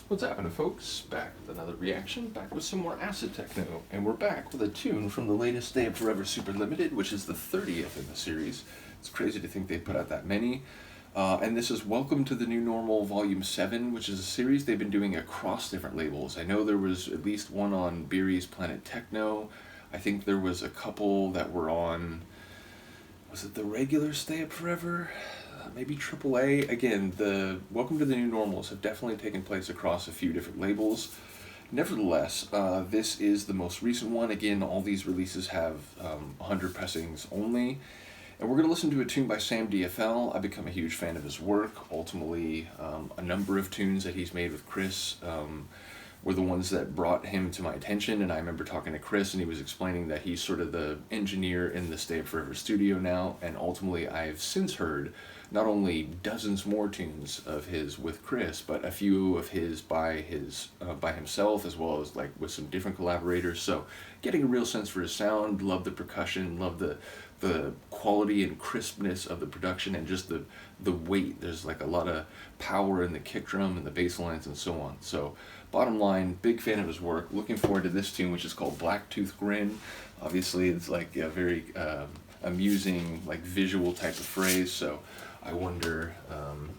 What's happening, folks? Back with another reaction, back with some more acid-techno, and we're back with a tune from the latest Stay Up Forever Super Limited, which is the 30th in the series. It's crazy to think they put out that many. And this is Welcome to the New Normal Volume 7, which is a series they've been doing across different labels. I know there was at least one on Beery's Planet Techno. I think there was a couple that were on, was it the regular Stay Up Forever? Maybe AAA. Again, the Welcome to the New Normals have definitely taken place across a few different labels. Nevertheless, this is the most recent one. Again, all these releases have 100 pressings only. And we're going to listen to a tune by Sam DFL. I've become a huge fan of his work. Ultimately, a number of tunes that he's made with Chris were the ones that brought him to my attention. And I remember talking to Chris, and he was explaining that he's sort of the engineer in the Stay Up Forever studio now. And ultimately, I've since heard not only dozens more tunes of his with Chris, but a few of his by himself, as well as like with some different collaborators. So getting a real sense for his sound, love the percussion, love the quality and crispness of the production, and just the weight. There's like a lot of power in the kick drum and the bass lines and so on. So bottom line, big fan of his work. Looking forward to this tune, which is called Tooth Grin. Obviously it's like a very amusing, like visual type of phrase, so I wonder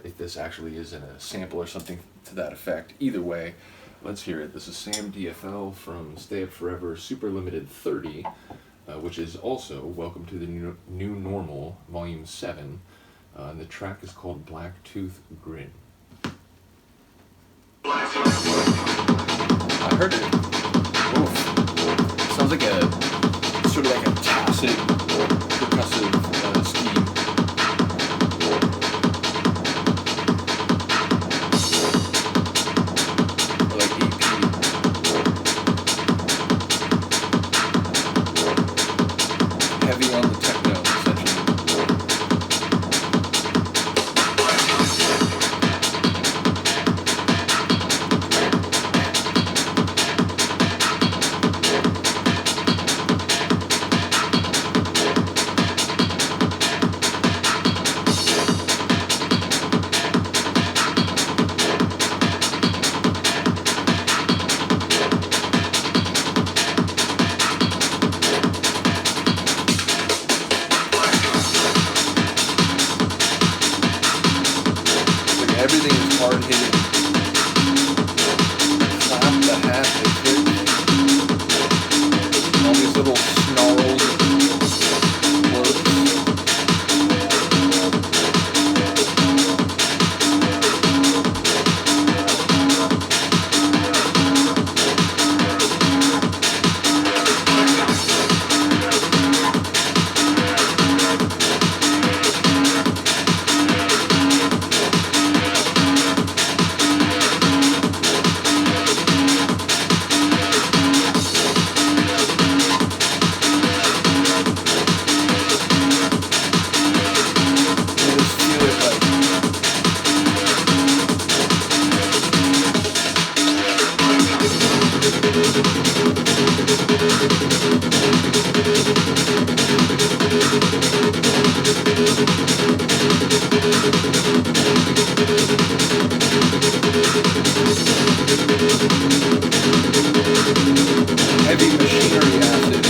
if this actually is in a sample or something to that effect. Either way, let's hear it. This is Sam DFL from Stay Up Forever Super Limited 30, which is also Welcome to the New Normal Volume 7. And the track is called Tooth Grin. I heard it. Oof. Sounds like a sort of like a tacit percussive scheme. Heavy on the techno, essentially. Everything is hard hitting. Clap, the hat, the kick. All these little snarls. Heavy machinery acid.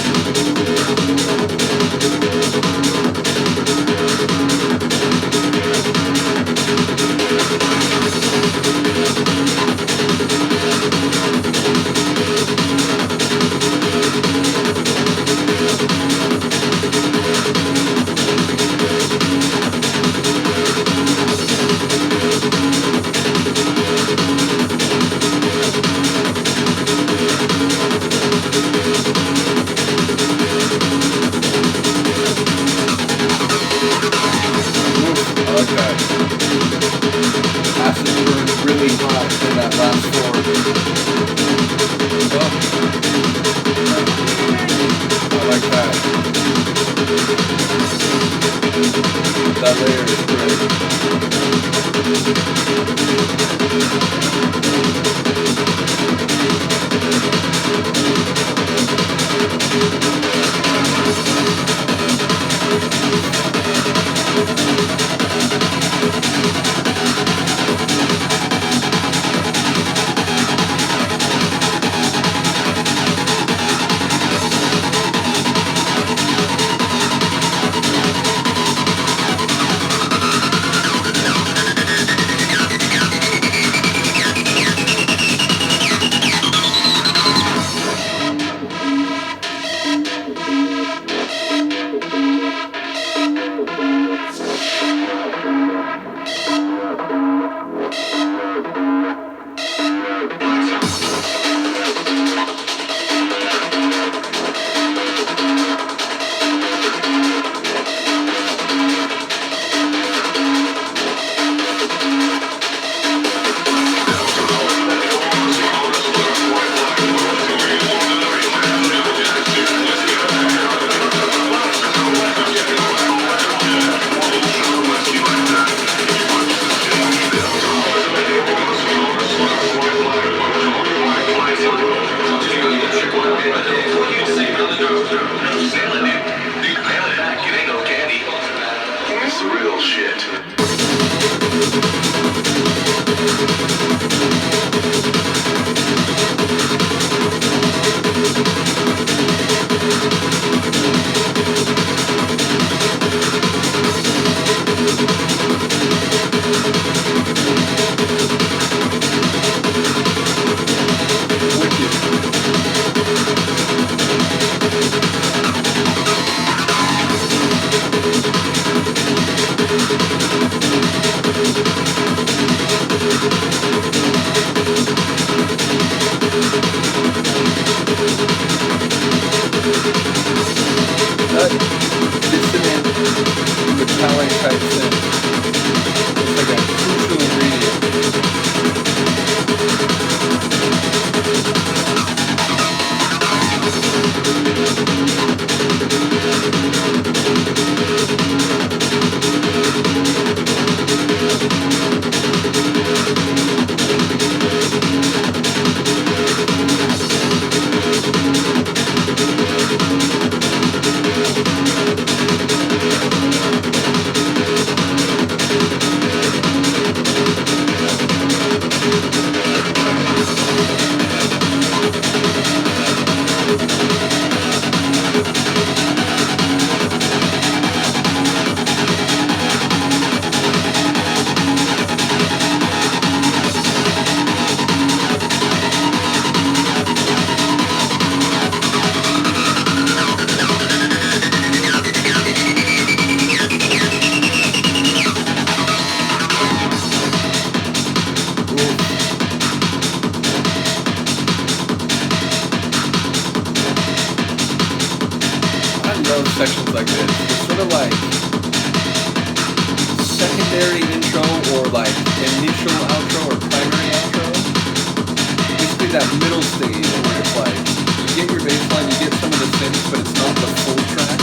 Acid burns really hot in that last chord. I like that. That layer is great. It's real shit. Dissonant metallic type synth. It's like a crucial ingredient. Sections like this. It's sort of like secondary intro or like initial outro or primary outro. Basically that middle stage where it's like you get your bass line, you get some of the synths, but it's not the full track.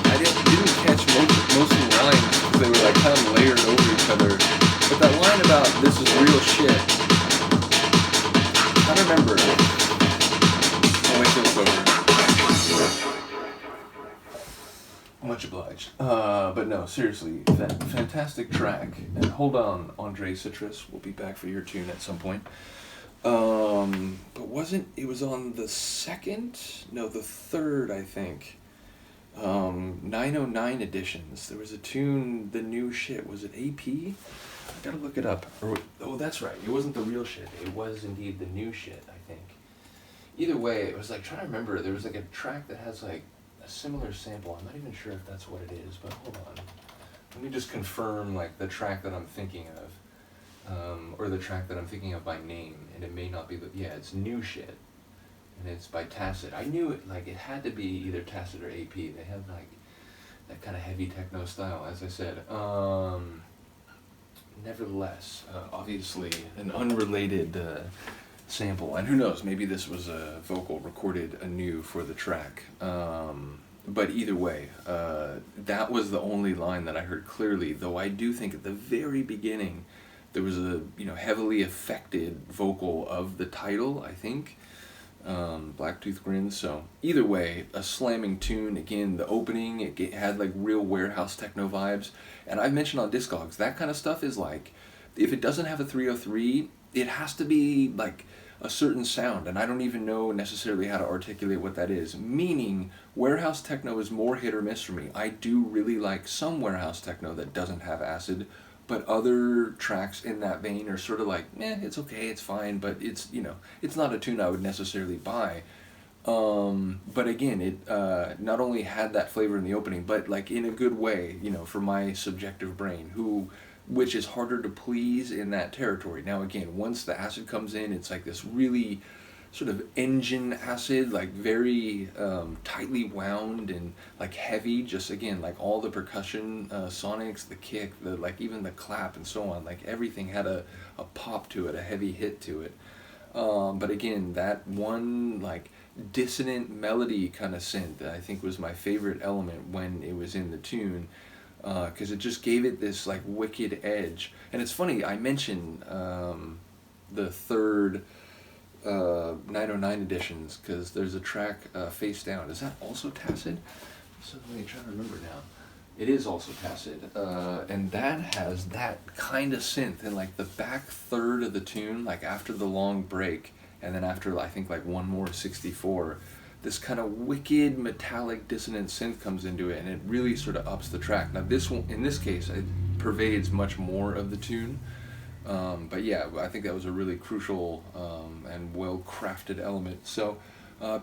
I didn't catch most of the lines because they were like kind of layered over each other. But that line about this is real shit, I don't remember. I'll wait till it's over. Much obliged. But no, seriously, fantastic track. And hold on, Andre Citrus. We'll be back for your tune at some point. But it was on the the third, I think. 909 editions. There was a tune, the new shit. Was it AP? I gotta look it up. Oh, that's right. It wasn't the real shit. It was indeed the new shit, I think. Either way, it was like, trying to remember, there was like a track that has like a similar sample. I'm not even sure if that's what it is, but hold on. Let me just confirm like the track that I'm thinking of. Or the track that I'm thinking of by name. And it may not be it's new shit. And it's by Tacit. I knew it, like, it had to be either Tacit or AP. They had, like, that kind of heavy techno style, as I said. Nevertheless, obviously, an unrelated sample. And who knows, maybe this was a vocal recorded anew for the track. But either way, that was the only line that I heard clearly, though I do think at the very beginning, there was a, heavily affected vocal of the title, I think. Black Tooth Grin. So either way, a slamming tune. Again, the opening, it had like real warehouse techno vibes. And I've mentioned on Discogs, that kind of stuff is like, if it doesn't have a 303, it has to be like a certain sound, and I don't even know necessarily how to articulate what that is. Meaning, warehouse techno is more hit or miss for me. I do really like some warehouse techno that doesn't have acid, but other tracks in that vein are sort of like, it's okay, it's fine, but it's, it's not a tune I would necessarily buy. But again, it not only had that flavor in the opening, but like in a good way, for my subjective brain, which is harder to please in that territory. Now again, once the acid comes in, it's like this really sort of engine acid, like very tightly wound and like heavy, just again, like all the percussion, sonics, the kick, like even the clap and so on, like everything had a pop to it, a heavy hit to it. But again, that one like dissonant melody kind of synth that I think was my favorite element when it was in the tune, because it just gave it this like wicked edge. And it's funny, I mentioned the third 909 editions, because there's a track, Face Down. Is that also Tacid? So let me try to remember now. It is also Tacid, and that has that kind of synth in like the back third of the tune, like after the long break, and then after I think like one more 64, this kind of wicked metallic dissonant synth comes into it, and it really sort of ups the track. Now this one, in this case, it pervades much more of the tune, but yeah, I think that was a really crucial and well-crafted element. So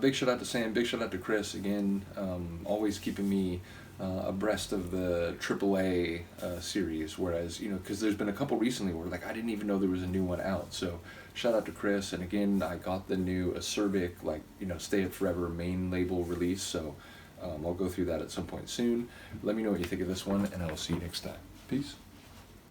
big shout out to Sam, big shout out to Chris, again, always keeping me abreast of the AAA series, whereas, you know, because there's been a couple recently where like I didn't even know there was a new one out. So shout out to Chris, and again, I got the new acerbic, like, you know, Stay It Forever main label release, so I'll go through that at some point soon. Let me know what you think of this one, and I will see you next time. Peace.